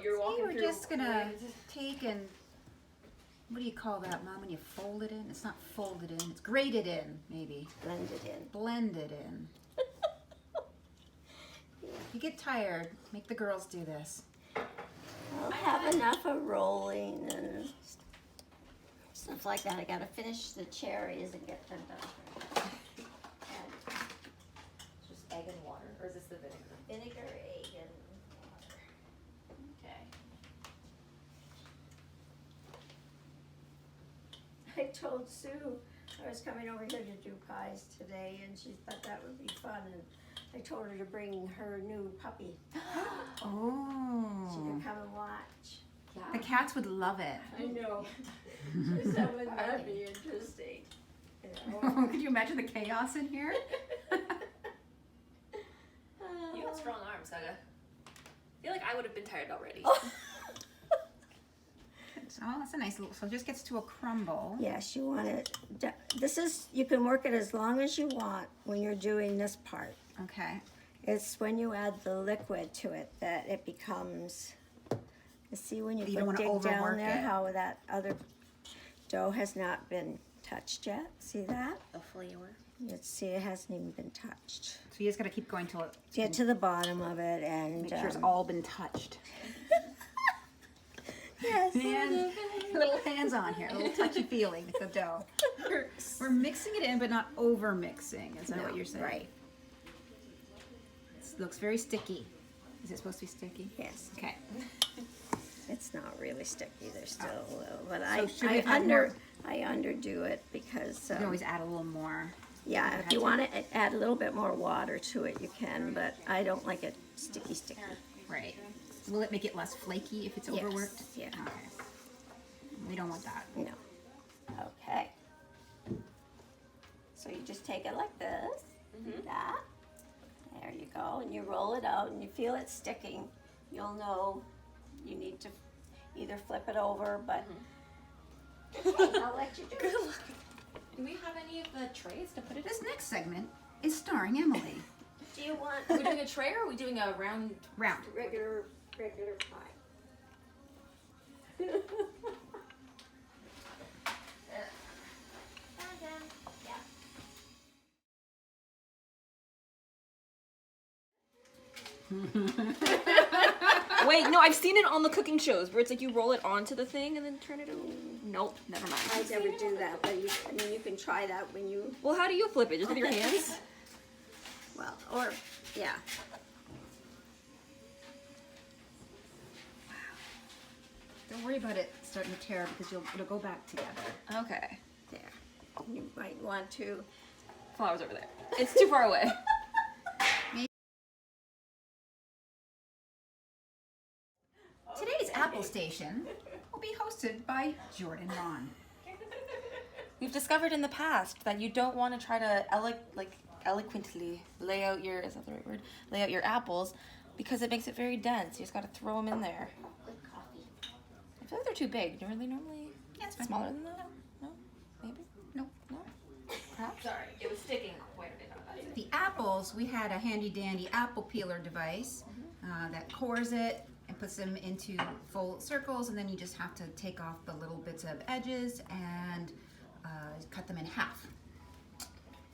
you're walking we're through. just gonna take and, what do you call that, Mom, when you fold it in? It's not folded in, it's grated in, maybe. Blend it in. Blend it in. If you get tired, make the girls do this. I'll have enough of rolling and stuff like that. I gotta finish the cherries and get them done. It's just egg and water, or is this the vinegar? Vinegar, egg, and water. Okay. I told Sue I was coming over here to do pies today, and she thought that would be fun. And I told her to bring her new puppy. Oh. She could come and watch. Yeah. The cats would love it. I know. She said, wouldn't that be interesting? You know? Could you imagine the chaos in here? You have strong arms, Saga. I feel like I would have been tired already. Oh, that's a nice little, so it just gets to a crumble. Yes, you want it. This is, you can work it as long as you want when you're doing this part. Okay. It's when you add the liquid to it that it becomes, you see when you You don't wanna dig down overwork there it. how that other dough has not been touched yet? See that? The flavor. You see it hasn't even been touched. So you just gotta keep going till it, Get to the bottom of it and make sure it's all been touched. yes, And little hands on here, a little touchy feeling with the dough. We're mixing it in, but not over mixing. Is that No, what you're saying? right. It looks very sticky. Is it supposed to be sticky? Yes. Okay. It's not really sticky. There's still a little, but So should we add I underdo it because You can always add a little more. yeah, if you want to add a little bit more water to it, you can, but I don't like it sticky. Right. Will it make it less flaky if it's Yes, overworked? yeah. Okay. We don't want that. No. Okay. So you just take it like this, that. There you go, and you roll it out, and you feel it sticking. You'll know you need to either flip it over, but I'll let you do it. Do we have any of the trays to put it in? This next segment is starring Emily. Do you want Are we doing a tray or are we doing a round? Round. regular pie? Wait, no, I've seen it on the cooking shows where it's like you roll it onto the thing and then turn it over. Nope, never mind. I never do that, but you can try that when you, Well, how do you flip it? Just with your hands? well, or, yeah. Don't worry about it starting to tear because it'll go back together. Okay. There. You might want to. Flowers over there. It's too far away. Today's Apple Station will be hosted by Jordan Ron. We've discovered in the past that you don't want to try to eloquently lay out your, is that the right word? Lay out your apples because it makes it very dense. You just got to throw them in there. I feel like they're too big. Are they normally smaller than that? No? Maybe? No. No? Perhaps? Sorry, it was sticking quite a bit on that. The apples, we had a handy dandy apple peeler device that cores it and puts them into full circles, and then you just have to take off the little bits of edges and cut them in half.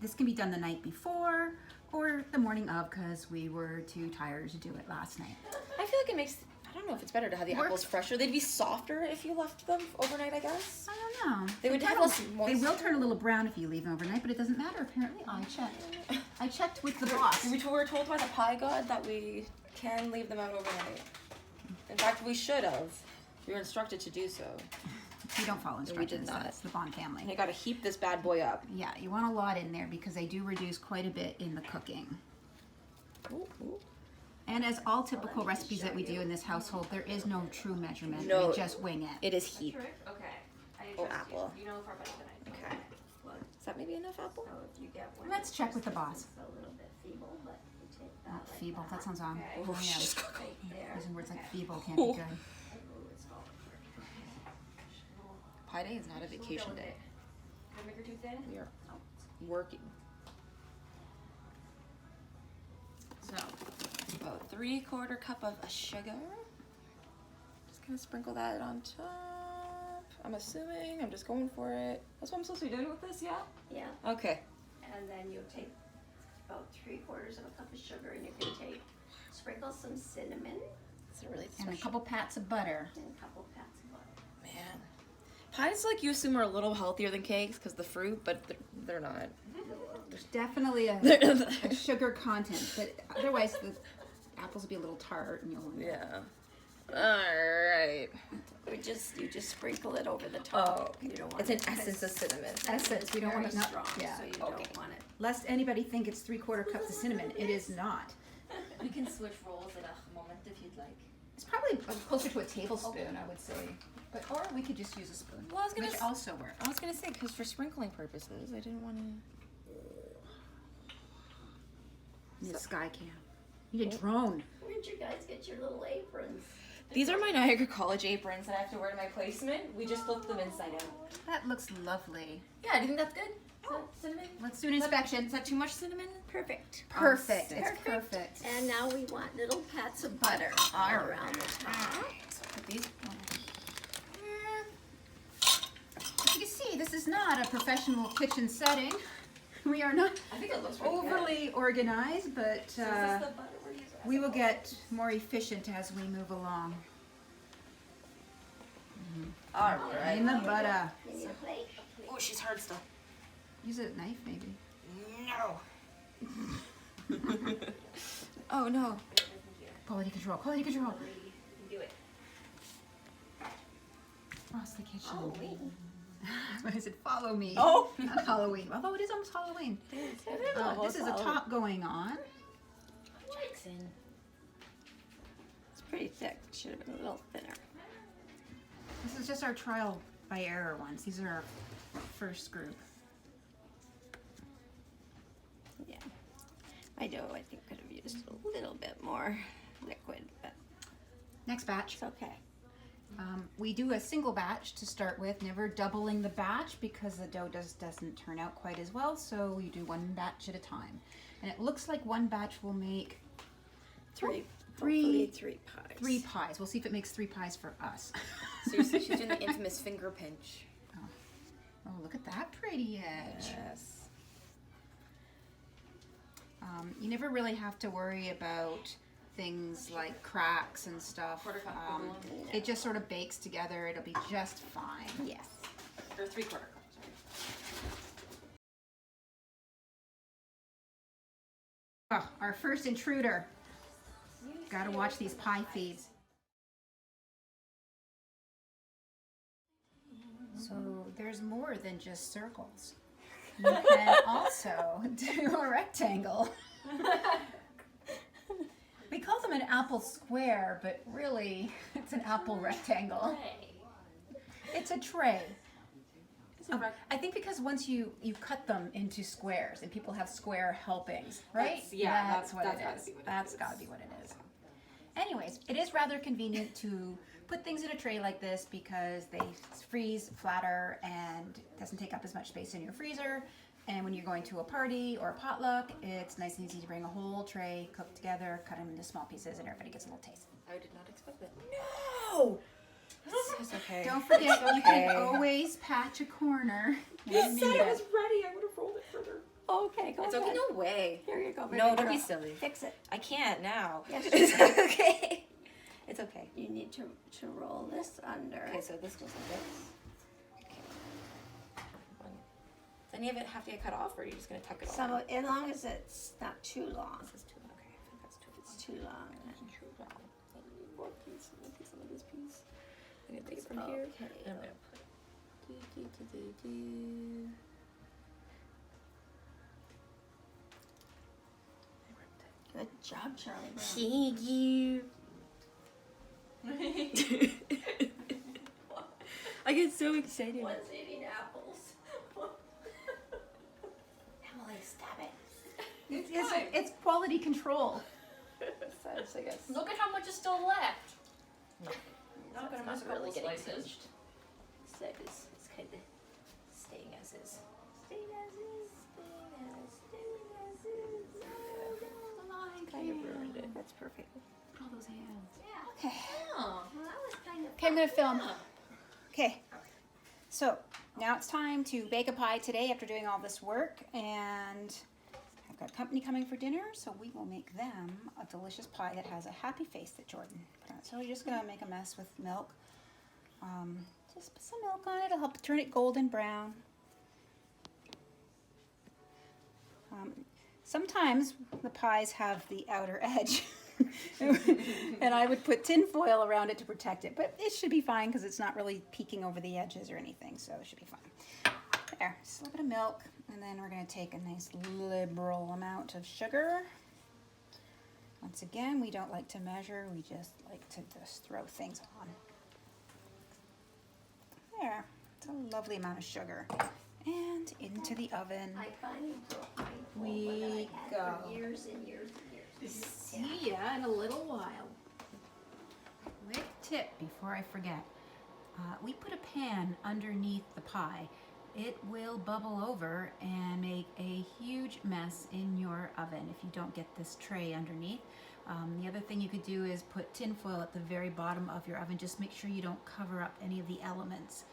This can be done the night before or the morning of because we were too tired to do it last night. I feel like it makes, I don't know if it's better to have the apples fresher. They'd be softer if you left them overnight, I guess. I don't know. They would have turn less They will turn a little brown if you leave them overnight, but it doesn't matter. Apparently, I checked. I checked with the boss. We were told by the pie god that we can leave them out overnight. In fact, we should have. We were instructed to do so. We don't follow instructions. not. That's the Bond family. And I gotta heap this bad boy up. Yeah, you want a lot in there because they do reduce quite a bit in the cooking. Ooh, ooh. And as all typical recipes that we do in this household, there is no true measurement. No. We just wing it. It is heap. Okay. Oh, apple. You know far better than I do. Okay. Is that maybe enough apple? So if you get one, Let's check with the boss. it's a little bit feeble, but you take that Not like feeble. That sounds on. Oh, Oh, yeah. she's got right there. Using words like feeble can't be Oh. good. Ooh, it's falling apart. Pie day is not a vacation day. Can I make her Tuesday? We are working. So, about 3/4 cup of sugar. gonna sprinkle that on top. I'm assuming. I'm just going for it. That's what I'm supposed to be doing with this, yeah? Yeah. Okay. And then you take about 3/4 of a cup of sugar, and you can sprinkle some cinnamon It's really And a special. couple pats of butter. and a couple pats of butter. Man. Pies, like, you assume are a little healthier than cakes because the fruit, but they're not. There's definitely a sugar content, but otherwise the apples will be a little tart and you'll want Yeah. Alright. You just sprinkle it over the top. Oh, You don't want it's an it, essence of cinnamon. essence. We don't want very it not strong, yeah. so you Okay. don't want it. Lest anybody think it's 3/4 cups of cinnamon. It is not. We can switch roles at a moment if you'd like. It's probably closer to a tablespoon, I would say. But or we could just use a spoon, Well, I was gonna which s- also works. I was gonna say, because for sprinkling purposes, I didn't want to. Need a sky cam. You need a drone. Where'd you guys get your little aprons? These are my Niagara College aprons that I have to wear to my placement. We just flipped them inside out. That looks lovely. Yeah, do you think that's good? Is that cinnamon? Let's do an inspection. Is that too much cinnamon? Perfect. Perfect. Awesome. It's perfect. And now we want little pats of butter all around the top. Put these. As you can see, this is not a professional kitchen setting. We are not I think it looks really good. overly organized, but So is this the butter we're using? we will get more efficient as we move along. All In the butter. You need a plate? Oh, she's hard still. Use a knife, maybe. No. Oh no. Quality control. Quality control. Do it. Across the kitchen. Halloween. What is it? Follow me. Oh. Not Halloween. Although it is almost Halloween. This is a top going on. Jackson. It's pretty thick. Should have been a little thinner. This is just our trial by error ones. These are our first group. Yeah. My dough, I think, could have used a little bit more liquid, but Next batch. it's okay. We do a single batch to start with, never doubling the batch because the dough doesn't turn out quite as well. So you do one batch at a time. And it looks like one batch will make Hopefully three pies. pies. We'll see if it makes 3 pies for us. Seriously, she's doing the infamous finger pinch. Oh, look at that pretty edge. Yes. You never really have to worry about things like cracks and stuff. Quarter cup equivalent. It just sort of bakes together. It'll be just fine. Yes. Or 3/4 cup. Sorry. Oh, our first intruder. Gotta watch these pie feeds. So there's more than just circles. You can also do a rectangle. We call them an apple square, but really it's an apple rectangle. It's a tray. I think because once you cut them into squares and people have square helpings, right? That's what it is. That's gotta be what it is. Anyways, it is rather convenient to put things in a tray like this because they freeze flatter and doesn't take up as much space in your freezer. And when you're going to a party or a potluck, it's nice and easy to bring a whole tray, cook together, cut them into small pieces, and everybody gets a little taste. I did not expect that. No! It's okay. Don't forget, It's you can okay. always patch a corner. You when said needed. it was ready. I would have rolled it further. Okay, go It's ahead. okay. No way. Here you go. baby No, don't girl. be silly. Fix it. I can't now. Yes, you It's can. okay. It's okay. You need to roll this under. Okay, so this goes like this. Okay. Does any of it have to get cut off, or are you just gonna tuck it all? So in? as long as it's not too long. This is too long. Okay, I think that's too long. It's too long. Then. Too long. I need more piece. More piece of this piece. I'm gonna take it from here. Okay. And I'm gonna put. Do. Good job, Charlie Brown. Thank you. I get so excited. One's eating apples. Emily, stop it. It's quality control. Besides, I guess. Look at how much is still left. Not gonna That's mess really really getting slices. singed. So it's kind of staying as is. Kind of ruined it. That's perfect. Look at all those hands. Okay. Oh. Well, that was kind of Okay, I'm gonna film. Okay, so now it's time to bake a pie today after doing all this work, and I've got company coming for dinner, so we will make them a delicious pie that has a happy face that Jordan put on it. So we're just gonna make a mess with milk. Just put some milk on it, it'll help turn it golden brown. Sometimes the pies have the outer edge and I would put tin foil around it to protect it, but it should be fine because it's not really peeking over the edges or anything, so it should be fine. There, just a little bit of milk, and then we're going to take a nice liberal amount of sugar. Once again, we don't like to measure, we just like to just throw things on. There, it's a lovely amount of sugar. And into the oven we go. Years and years and years. See ya in a little while. Quick tip before I forget. We put a pan underneath the pie. It will bubble over and make a huge mess in your oven if you don't get this tray underneath. The other thing you could do is put tin foil at the very bottom of your oven. Just make sure you don't cover up any of the elements.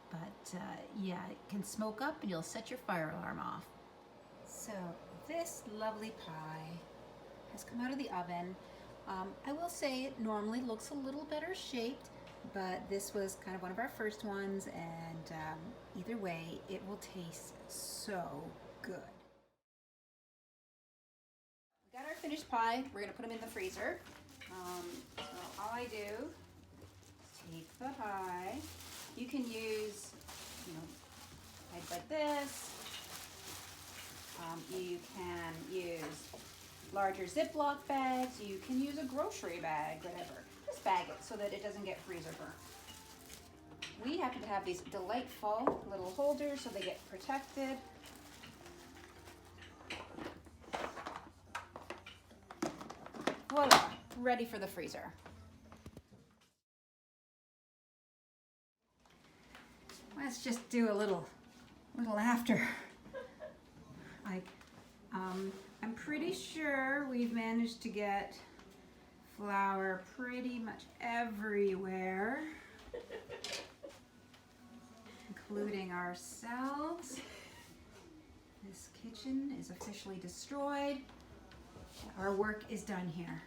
But yeah, it can smoke up and you'll set your fire alarm off. So this lovely pie has come out of the oven. I will say it normally looks a little better shaped, but this was kind of one of our first ones, and either way, it will taste so good. We got our finished pie. We're gonna put them in the freezer. So all I do is take the pie. You can use, bags like this. You can use larger Ziploc bags. You can use a grocery bag, whatever. Just bag it so that it doesn't get freezer burnt. We happen to have these delightful little holders so they get protected. Voila, ready for the freezer. Let's just do a little after. I'm pretty sure we've managed to get flour pretty much everywhere, including ourselves. This kitchen is officially destroyed. Our work is done here.